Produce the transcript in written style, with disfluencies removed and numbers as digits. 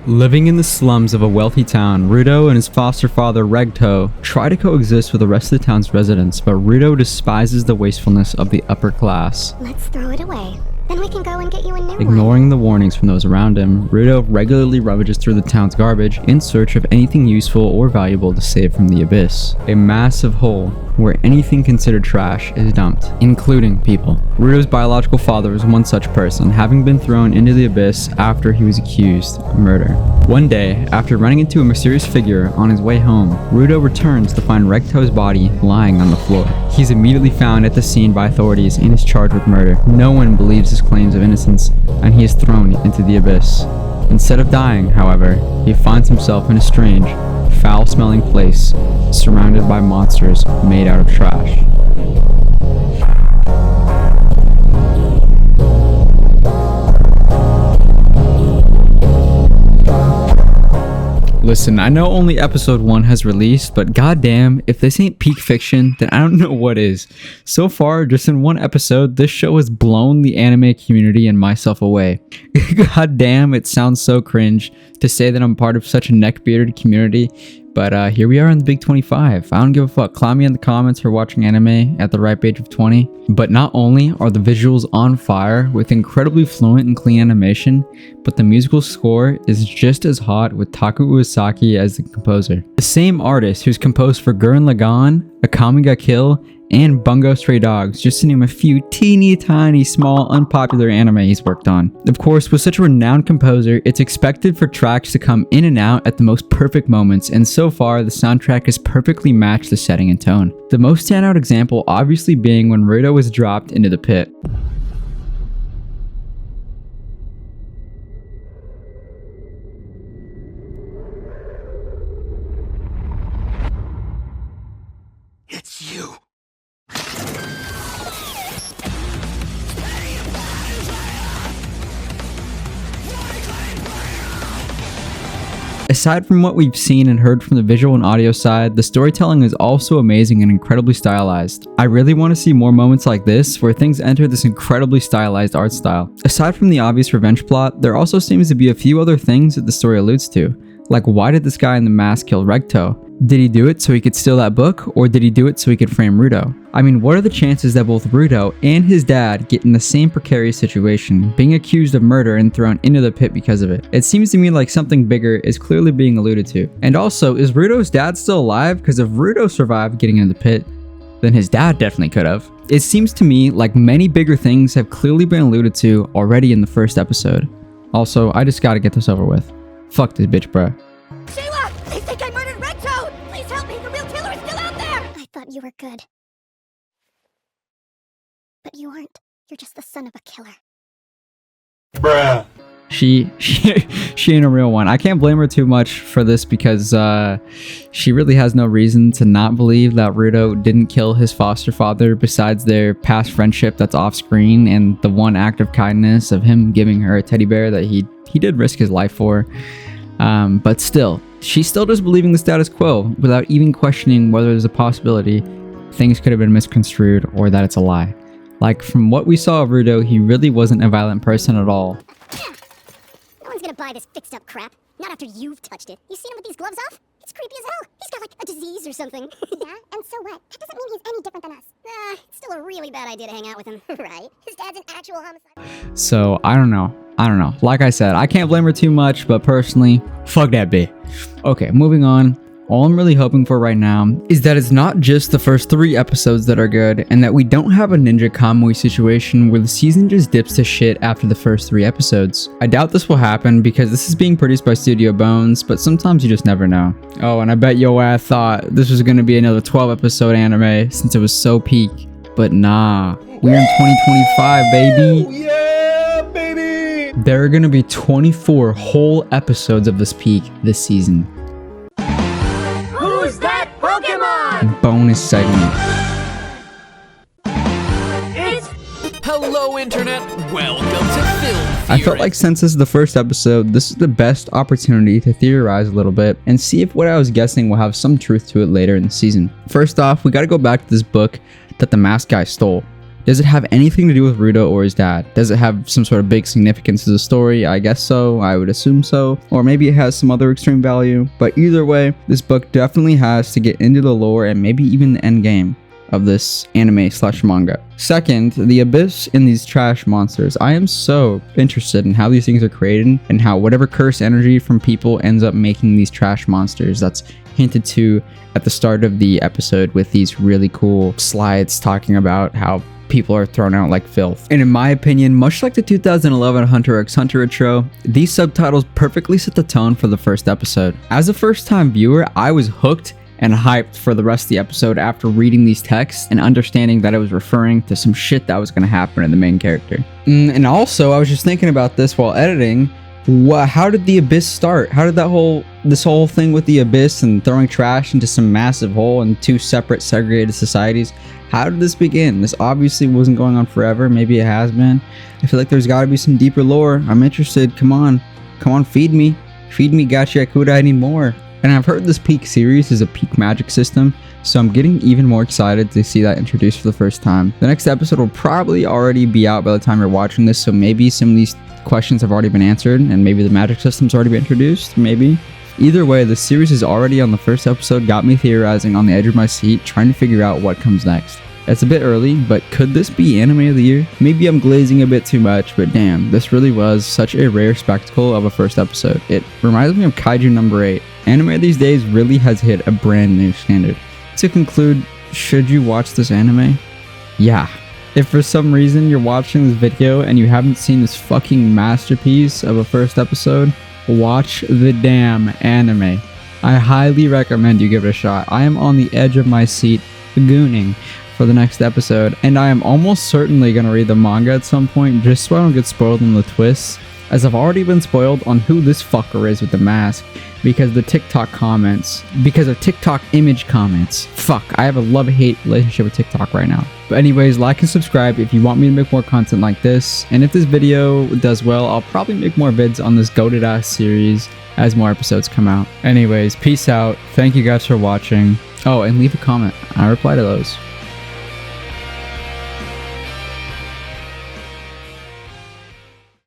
Living in the slums of a wealthy town, Rudo and his foster father Regto try to coexist with the rest of the town's residents, but Rudo despises the wastefulness of the upper class. Let's throw it away. Then we can go and get you a new one. Ignoring the warnings from those around him, Rudo regularly rummages through the town's garbage in search of anything useful or valuable to save from the abyss. A massive hole where anything considered trash is dumped, including people. Rudo's biological father was one such person, having been thrown into the abyss after he was accused of murder. One day, after running into a mysterious figure on his way home, Rudo returns to find Regto's body lying on the floor. He's immediately found at the scene by authorities and is charged with murder. No one believes his claims of innocence, and he is thrown into the abyss. Instead of dying, however, he finds himself in a strange, foul-smelling place, surrounded by monsters made out of trash. Listen, I know only episode 1 has released, but goddamn, if this ain't peak fiction, then I don't know what is. So far, just in one episode, this show has blown the anime community and myself away. Goddamn, it sounds so cringe to say that I'm part of such a neck-bearded community, but here we are in the big 25. I don't give a fuck. Clown me in the comments for watching anime at the ripe age of 20. But not only are the visuals on fire with incredibly fluent and clean animation, but the musical score is just as hot with Taku Uesaki as the composer. The same artist who's composed for Gurren Lagann, Akame ga Kill, and Bungo Stray Dogs, just to name a few teeny tiny small unpopular anime he's worked on. Of course, with such a renowned composer, it's expected for tracks to come in and out at the most perfect moments, and so far the soundtrack has perfectly matched the setting and tone. The most standout example obviously being when Rudo was dropped into the pit. It's you. Aside from what we've seen and heard from the visual and audio side, the storytelling is also amazing and incredibly stylized. I really want to see more moments like this, where things enter this incredibly stylized art style. Aside from the obvious revenge plot, there also seems to be a few other things that the story alludes to. Like, why did this guy in the mask kill Regto? Did he do it so he could steal that book, or did he do it so he could frame Rudo? I mean, what are the chances that both Rudo and his dad get in the same precarious situation, being accused of murder and thrown into the pit because of it? It seems to me like something bigger is clearly being alluded to. And also, is Rudo's dad still alive? Because if Rudo survived getting into the pit, then his dad definitely could have. It seems to me like many bigger things have clearly been alluded to already in the first episode. Also, I just gotta get this over with. Fuck this bitch, bruh. Sheila! They think I murdered Regto! Please help me! The real killer is still out there! I thought you were good. But you aren't. You're just the son of a killer. Bruh. She ain't a real one. I can't blame her too much for this because she really has no reason to not believe that Rudo didn't kill his foster father besides their past friendship that's off screen and the one act of kindness of him giving her a teddy bear that he did risk his life for. But still, she's still just believing the status quo without even questioning whether there's a possibility things could have been misconstrued or that it's a lie. Like, from what we saw of Rudo, he really wasn't a violent person at all. No one's gonna buy this fixed up crap. Not after you've touched it. You seen him with these gloves off? It's creepy as hell. He's got like a disease or something. Yeah? And so what? That doesn't mean he's any different than us. It's still a really bad idea to hang out with him, right? His dad's an actual homicide. So, I don't know. Like I said, I can't blame her too much, but personally, fuck that bitch. Okay, moving on. All I'm really hoping for right now is that it's not just the first 3 episodes that are good, and that we don't have a Ninja Kamui situation where the season just dips to shit after the first 3 episodes. I doubt this will happen because this is being produced by Studio Bones, but sometimes you just never know. Oh, and I bet yo ass thought this was gonna be another 12 episode anime since it was so peak, but nah, we're in 2025, baby. Oh, yeah, baby. There are gonna be 24 whole episodes of this peak this season. Bonus segment. Hello Internet, welcome to Film Theory. I felt like since this is the first episode, this is the best opportunity to theorize a little bit and see if what I was guessing will have some truth to it later in the season. First off, we gotta go back to this book that the masked guy stole. Does it have anything to do with Ruto or his dad? Does it have some sort of big significance to the story? I guess so. I would assume so. Or maybe it has some other extreme value. But either way, this book definitely has to get into the lore and maybe even the end game of this anime/manga. Second, the abyss in these trash monsters. I am so interested in how these things are created and how whatever cursed energy from people ends up making these trash monsters. That's hinted to at the start of the episode with these really cool slides talking about how people are thrown out like filth. And in my opinion, much like the 2011 Hunter x Hunter intro, these subtitles perfectly set the tone for the first episode. As a first-time viewer, I was hooked and hyped for the rest of the episode after reading these texts and understanding that it was referring to some shit that was going to happen in the main character. And also, I was just thinking about this while editing. How did the abyss start? How did this whole thing with the abyss and throwing trash into some massive hole in two separate segregated societies? How did this begin? This obviously wasn't going on forever. Maybe it has been. I feel like there's got to be some deeper lore. I'm interested. Come on, feed me, Gachiakuta. I need more. And I've heard this peak series is a peak magic system, so I'm getting even more excited to see that introduced for the first time. The next episode will probably already be out by the time you're watching this, so maybe some of these questions have already been answered, and maybe the magic system's already been introduced, maybe. Either way, the series is already on the first episode, got me theorizing on the edge of my seat, trying to figure out what comes next. It's a bit early, but could this be anime of the year? Maybe I'm glazing a bit too much, but damn, this really was such a rare spectacle of a first episode. It reminds me of Kaiju number 8. Anime these days really has hit a brand new standard. To conclude, should you watch this anime? Yeah. If for some reason you're watching this video and you haven't seen this fucking masterpiece of a first episode, watch the damn anime. I highly recommend you give it a shot. I am on the edge of my seat, gooning for the next episode, and I am almost certainly going to read the manga at some point just so I don't get spoiled on the twists, as I've already been spoiled on who this fucker is with the mask because of TikTok image comments. Fuck, I have a love-hate relationship with TikTok right now. But anyways, like and subscribe if you want me to make more content like this, and if this video does well, I'll probably make more vids on this goated ass series as more episodes come out. Anyways, peace out, thank you guys for watching. Oh, and leave a comment, I reply to those.